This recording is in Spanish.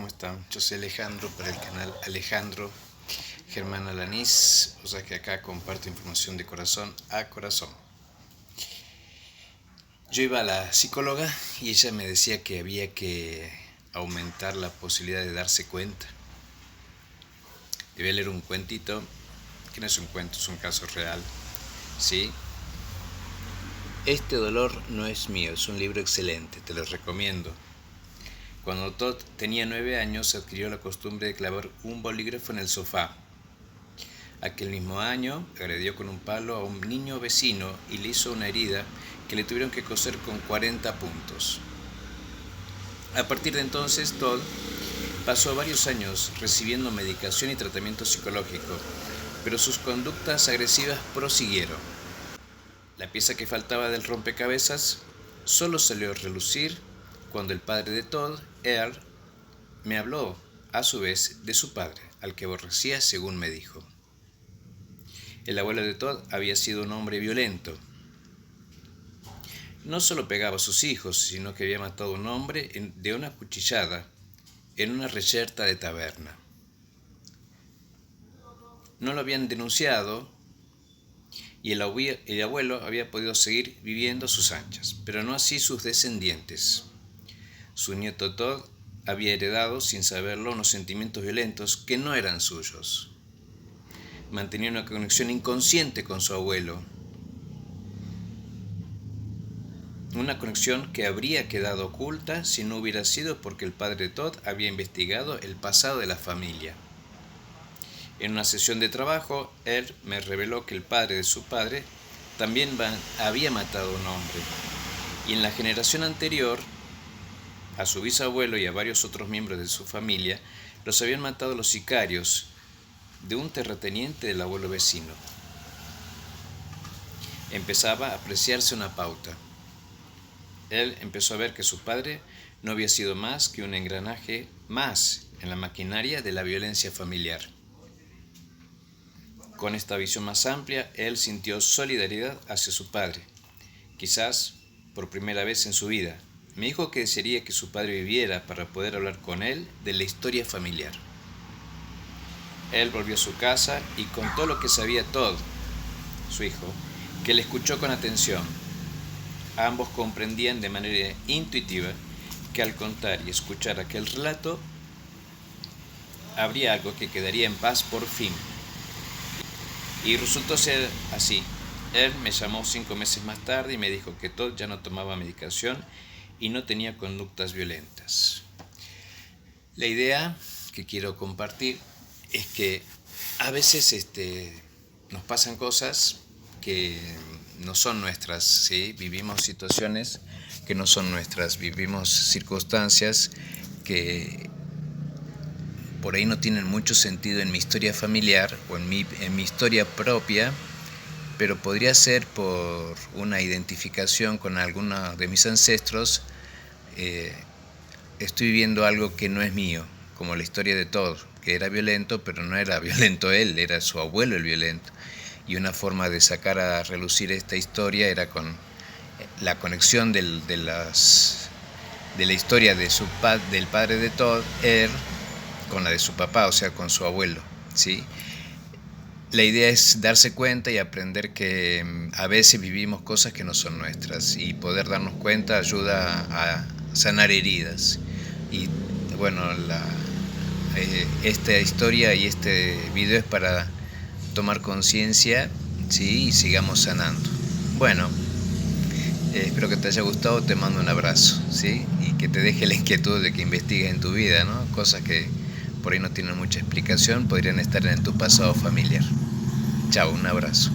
¿cómo están? Yo soy Alejandro para el canal Alejandro Germán Alanís, o sea que acá comparto información de corazón a corazón. Yo iba a la psicóloga y ella me decía que había que aumentar la posibilidad de darse cuenta. Le voy a leer un cuentito, que no es un cuento, es un caso real, ¿sí? Este dolor no es mío, es un libro excelente, te lo recomiendo. Cuando Todd tenía 9 años, adquirió la costumbre de clavar un bolígrafo en el sofá. Aquel mismo año, agredió con un palo a un niño vecino y le hizo una herida que le tuvieron que coser con 40 puntos. A partir de entonces, Todd pasó varios años recibiendo medicación y tratamiento psicológico, pero sus conductas agresivas prosiguieron. La pieza que faltaba del rompecabezas solo salió a relucir cuando el padre de Todd, Earl, me habló, a su vez, de su padre, al que aborrecía según me dijo. El abuelo de Todd había sido un hombre violento. No solo pegaba a sus hijos, sino que había matado a un hombre de una cuchillada en una reyerta de taberna. No lo habían denunciado y el abuelo había podido seguir viviendo a sus anchas, pero no así sus descendientes. Su nieto Todd había heredado, sin saberlo, unos sentimientos violentos que no eran suyos. Mantenía una conexión inconsciente con su abuelo. Una conexión que habría quedado oculta si no hubiera sido porque el padre de Todd había investigado el pasado de la familia. En una sesión de trabajo, él me reveló que el padre de su padre también había matado a un hombre. Y en la generación anterior, a su bisabuelo y a varios otros miembros de su familia, los habían matado los sicarios de un terrateniente del abuelo vecino. Empezaba a apreciarse una pauta. Él empezó a ver que su padre no había sido más que un engranaje más en la maquinaria de la violencia familiar. Con esta visión más amplia, él sintió solidaridad hacia su padre, quizás por primera vez en su vida. Me dijo que desearía que su padre viviera para poder hablar con él de la historia familiar. Él volvió a su casa y contó lo que sabía Todd, su hijo, que le escuchó con atención. Ambos comprendían de manera intuitiva que al contar y escuchar aquel relato, habría algo que quedaría en paz por fin. Y resultó ser así. Él me llamó 5 meses más tarde y me dijo que Todd ya no tomaba medicación y no tenía conductas violentas. La idea que quiero compartir es que a veces nos pasan cosas que no son nuestras, ¿sí? Vivimos situaciones que no son nuestras, vivimos circunstancias que por ahí no tienen mucho sentido en mi historia familiar o en mi historia propia, pero podría ser por una identificación con alguno de mis ancestros. Estoy viviendo algo que no es mío, como la historia de Todd, que era violento, pero no era violento él, era su abuelo el violento. Y una forma de sacar a relucir esta historia era con la conexión de la historia del padre de Todd, con la de su papá, o sea, con su abuelo, ¿sí? La idea es darse cuenta y aprender que a veces vivimos cosas que no son nuestras, y poder darnos cuenta ayuda a sanar heridas. Y bueno, esta historia y este video es para tomar conciencia, ¿sí? Y sigamos sanando. Bueno, espero que te haya gustado, te mando un abrazo, ¿sí? Y que te deje la inquietud de que investigues en tu vida, ¿no? Cosas que por ahí no tienen mucha explicación, podrían estar en tu pasado familiar. Chao, un abrazo.